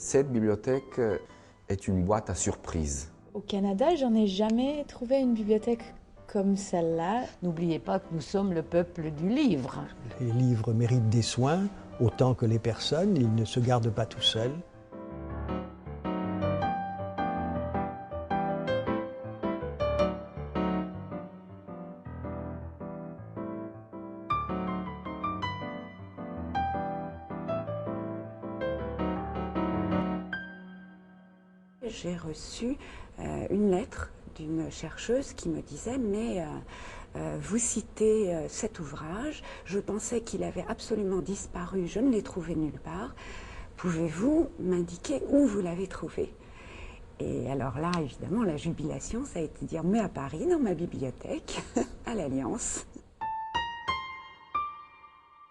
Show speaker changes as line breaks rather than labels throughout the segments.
Cette bibliothèque est une boîte à surprises.
Au Canada, j'en ai jamais trouvé une bibliothèque comme celle-là.
N'oubliez pas que nous sommes le peuple du livre.
Les livres méritent des soins, autant que les personnes, ils ne se gardent pas tout seuls.
J'ai reçu une lettre d'une chercheuse qui me disait « mais vous citez cet ouvrage, je pensais qu'il avait absolument disparu, je ne l'ai trouvé nulle part. Pouvez-vous m'indiquer où vous l'avez trouvé ?» Et alors là, évidemment, la jubilation, ça a été de dire « mais à Paris, dans ma bibliothèque, à l'Alliance ».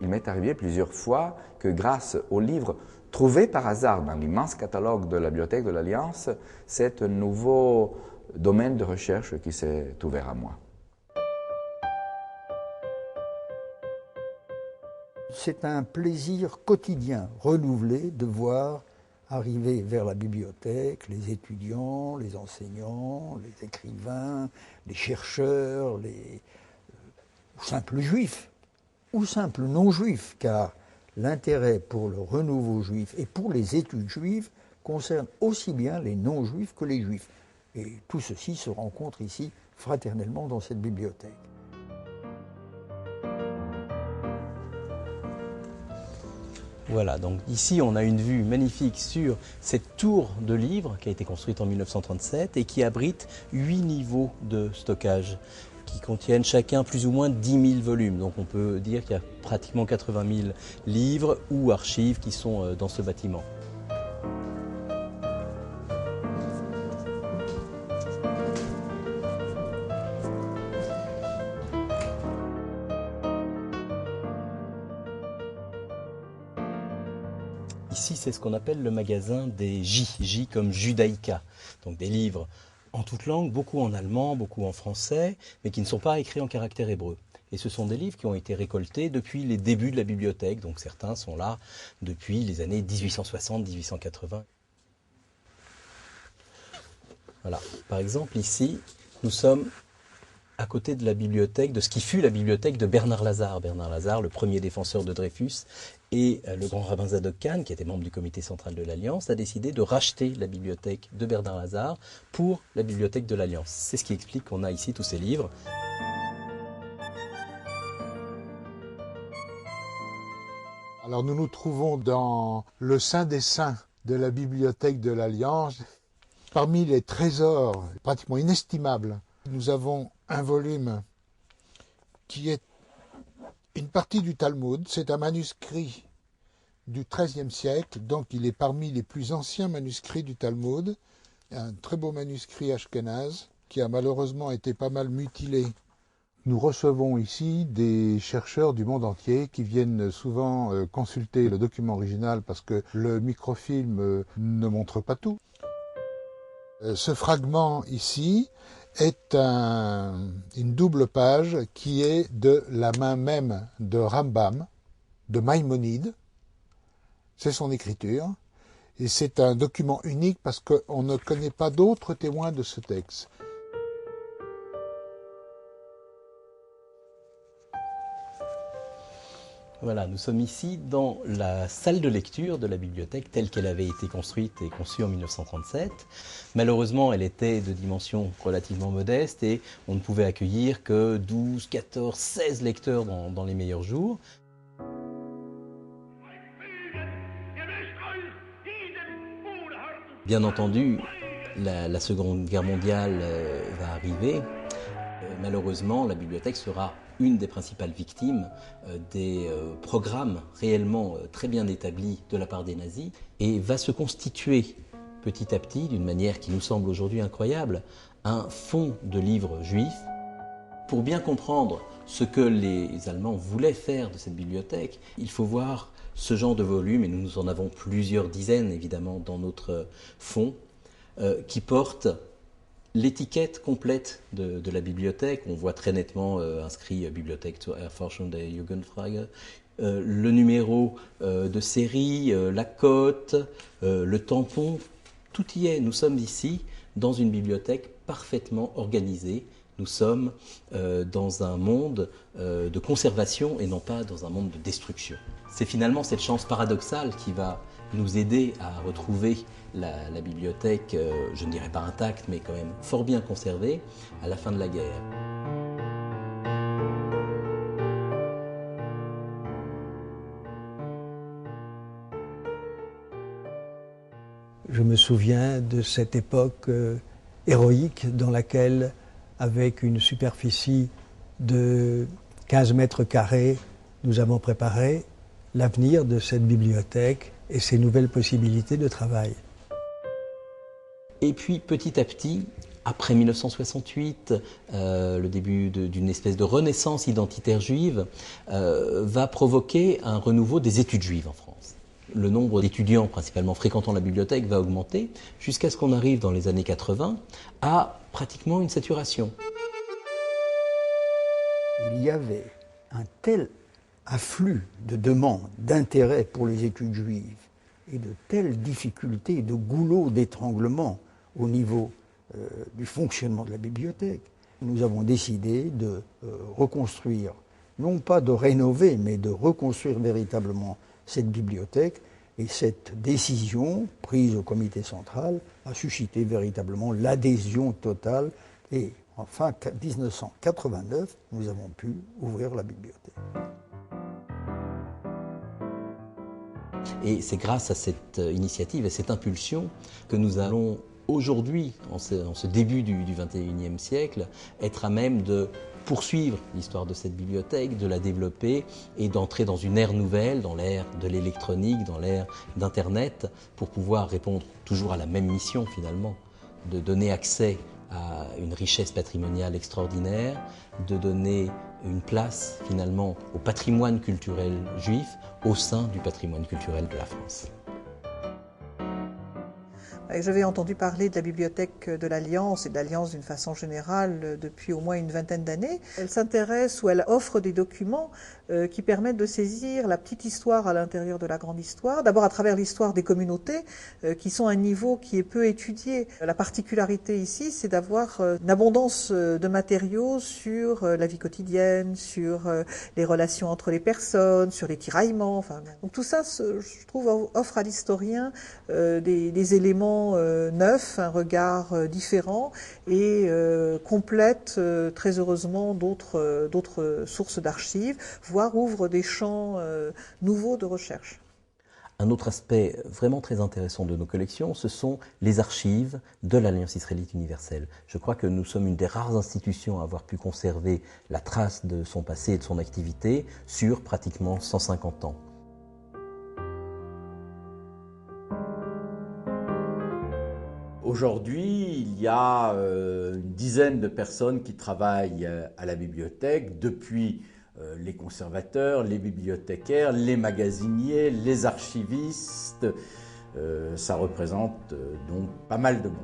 Il m'est arrivé plusieurs fois que grâce aux livres trouvés par hasard dans l'immense catalogue de la Bibliothèque de l'Alliance, c'est un nouveau domaine de recherche qui s'est ouvert à moi.
C'est un plaisir quotidien, renouvelé, de voir arriver vers la bibliothèque les étudiants, les enseignants, les écrivains, les chercheurs, les simples juifs ou simples non-juifs, car l'intérêt pour le renouveau juif et pour les études juives concerne aussi bien les non-juifs que les juifs. Et tout ceci se rencontre ici fraternellement dans cette bibliothèque.
Voilà, donc ici on a une vue magnifique sur cette tour de livres qui a été construite en 1937 et qui abrite 8 niveaux de stockage qui contiennent chacun plus ou moins 10 000 volumes. Donc on peut dire qu'il y a pratiquement 80 000 livres ou archives qui sont dans ce bâtiment. Ici, c'est ce qu'on appelle le magasin des J comme Judaïka, donc des livres en toutes langues, beaucoup en allemand, beaucoup en français, mais qui ne sont pas écrits en caractère hébreu. Et ce sont des livres qui ont été récoltés depuis les débuts de la bibliothèque, donc certains sont là depuis les années 1860-1880. Voilà, par exemple ici, nous sommes à côté de la bibliothèque, de ce qui fut la bibliothèque de Bernard Lazare. Bernard Lazare, le premier défenseur de Dreyfus, et le grand rabbin Zadok Khan, qui était membre du comité central de l'Alliance, a décidé de racheter la bibliothèque de Bernard Lazare pour la bibliothèque de l'Alliance. C'est ce qui explique qu'on a ici tous ces livres.
Alors nous nous trouvons dans le Saint des Saints de la bibliothèque de l'Alliance. Parmi les trésors pratiquement inestimables, nous avons un volume qui est une partie du Talmud. C'est un manuscrit du XIIIe siècle, donc il est parmi les plus anciens manuscrits du Talmud. Un très beau manuscrit ashkénaze qui a malheureusement été pas mal mutilé. Nous recevons ici des chercheurs du monde entier qui viennent souvent consulter le document original parce que le microfilm ne montre pas tout. Ce fragment ici est une double page qui est de la main même de Rambam, de Maïmonide. C'est son écriture. Et c'est un document unique parce qu'on ne connaît pas d'autres témoins de ce texte.
Voilà, nous sommes ici dans la salle de lecture de la bibliothèque telle qu'elle avait été construite et conçue en 1937. Malheureusement, elle était de dimension relativement modeste et on ne pouvait accueillir que 12, 14, 16 lecteurs dans les meilleurs jours. Bien entendu, la Seconde Guerre mondiale va arriver. Malheureusement, la bibliothèque sera une des principales victimes des programmes réellement très bien établis de la part des nazis et va se constituer petit à petit, d'une manière qui nous semble aujourd'hui incroyable, un fonds de livres juifs. Pour bien comprendre ce que les Allemands voulaient faire de cette bibliothèque, il faut voir ce genre de volume, et nous en avons plusieurs dizaines évidemment dans notre fonds, qui portent l'étiquette complète de la bibliothèque. On voit très nettement inscrit Bibliothèque zur Erforschung der Jugendfrage, le numéro de série, la cote, le tampon, tout y est. Nous sommes ici dans une bibliothèque parfaitement organisée. Nous sommes dans un monde de conservation et non pas dans un monde de destruction. C'est finalement cette chance paradoxale qui va nous aider à retrouver la bibliothèque, je ne dirais pas intacte, mais quand même fort bien conservée à la fin de la guerre.
Je me souviens de cette époque héroïque dans laquelle, avec une superficie de 15 mètres carrés, nous avons préparé l'avenir de cette bibliothèque et ses nouvelles possibilités de travail.
Et puis petit à petit, après 1968, le début d'une espèce de renaissance identitaire juive va provoquer un renouveau des études juives en France. Le nombre d'étudiants principalement fréquentant la bibliothèque va augmenter jusqu'à ce qu'on arrive dans les années 80 à pratiquement une saturation.
Il y avait un tel afflux de demandes, d'intérêt pour les études juives et de telles difficultés, de goulots d'étranglement au niveau du fonctionnement de la bibliothèque. Nous avons décidé de reconstruire, non pas de rénover, mais de reconstruire véritablement cette bibliothèque. Et cette décision, prise au comité central, a suscité véritablement l'adhésion totale. Et en fin 1989, nous avons pu ouvrir la bibliothèque.
Et c'est grâce à cette initiative, à cette impulsion, que nous allons aujourd'hui, en ce début du XXIe siècle, être à même de poursuivre l'histoire de cette bibliothèque, de la développer et d'entrer dans une ère nouvelle, dans l'ère de l'électronique, dans l'ère d'Internet, pour pouvoir répondre toujours à la même mission finalement, de donner accès à une richesse patrimoniale extraordinaire, de donner une place finalement au patrimoine culturel juif au sein du patrimoine culturel de la France.
J'avais entendu parler de la bibliothèque de l'Alliance et de l'Alliance d'une façon générale depuis au moins une vingtaine d'années. Elle s'intéresse ou elle offre des documents qui permettent de saisir la petite histoire à l'intérieur de la grande histoire. D'abord à travers l'histoire des communautés qui sont à un niveau qui est peu étudié. La particularité ici, c'est d'avoir une abondance de matériaux sur la vie quotidienne, sur les relations entre les personnes, sur les tiraillements. Enfin, donc tout ça, je trouve, offre à l'historien des éléments neuf, un regard différent et complète très heureusement d'autres sources d'archives, voire ouvre des champs nouveaux de recherche.
Un autre aspect vraiment très intéressant de nos collections, ce sont les archives de l'Alliance israélite universelle. Je crois que nous sommes une des rares institutions à avoir pu conserver la trace de son passé et de son activité sur pratiquement 150 ans.
Aujourd'hui, il y a une dizaine de personnes qui travaillent à la bibliothèque, depuis les conservateurs, les bibliothécaires, les magasiniers, les archivistes. Ça représente donc pas mal de monde.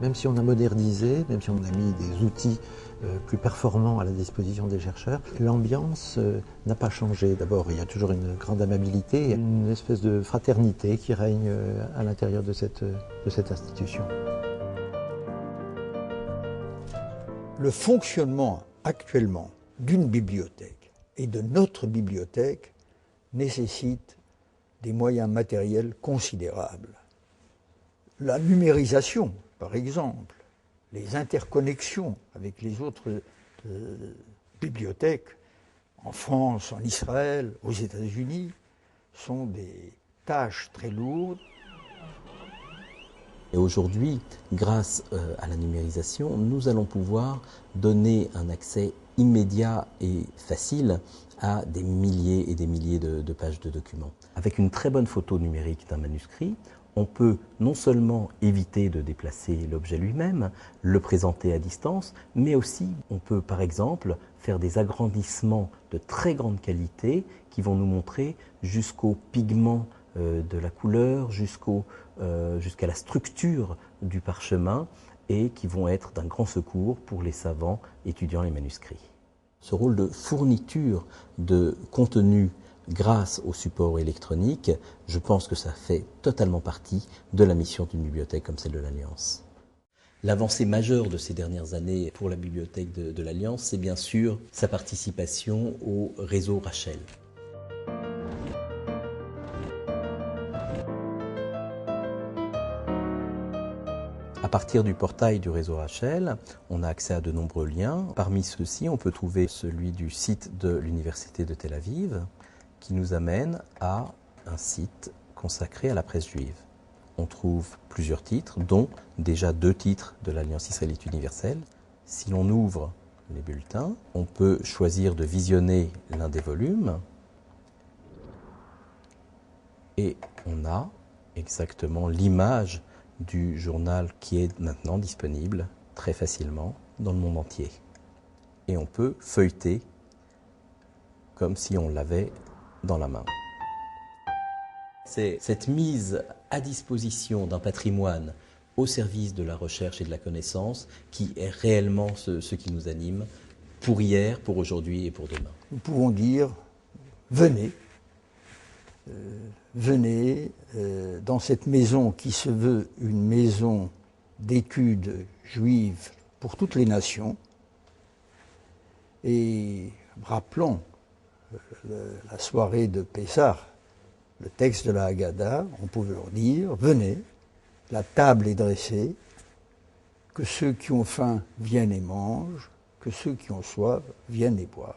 Même si on a modernisé, même si on a mis des outils plus performants à la disposition des chercheurs, l'ambiance n'a pas changé. D'abord, il y a toujours une grande amabilité, une espèce de fraternité qui règne à l'intérieur de cette institution.
Le fonctionnement actuellement d'une bibliothèque et de notre bibliothèque nécessite des moyens matériels considérables. La numérisation, par exemple, les interconnexions avec les autres bibliothèques en France, en Israël, aux États-Unis, sont des tâches très lourdes.
Et aujourd'hui, grâce à la numérisation, nous allons pouvoir donner un accès immédiat et facile à des milliers et des milliers de pages de documents. Avec une très bonne photo numérique d'un manuscrit, on peut non seulement éviter de déplacer l'objet lui-même, le présenter à distance, mais aussi on peut par exemple faire des agrandissements de très grande qualité qui vont nous montrer jusqu'au pigment de la couleur, jusqu'à la structure du parchemin et qui vont être d'un grand secours pour les savants étudiant les manuscrits. Ce rôle de fourniture de contenu grâce au support électronique, je pense que ça fait totalement partie de la mission d'une bibliothèque comme celle de l'Alliance. L'avancée majeure de ces dernières années pour la bibliothèque de l'Alliance, c'est bien sûr sa participation au réseau Rachel. À partir du portail du réseau Rachel, on a accès à de nombreux liens. Parmi ceux-ci, on peut trouver celui du site de l'Université de Tel Aviv, qui nous amène à un site consacré à la presse juive. On trouve plusieurs titres, dont déjà 2 titres de l'Alliance israélite universelle. Si l'on ouvre les bulletins, on peut choisir de visionner l'un des volumes et on a exactement l'image du journal qui est maintenant disponible très facilement dans le monde entier. Et on peut feuilleter comme si on l'avait dans la main. C'est cette mise à disposition d'un patrimoine au service de la recherche et de la connaissance qui est réellement ce qui nous anime pour hier, pour aujourd'hui et pour demain.
Nous pouvons dire, venez dans cette maison qui se veut une maison d'études juives pour toutes les nations et rappelons la soirée de Pessah, le texte de la Haggadah, on pouvait leur dire, venez, la table est dressée, que ceux qui ont faim viennent et mangent, que ceux qui ont soif viennent et boivent.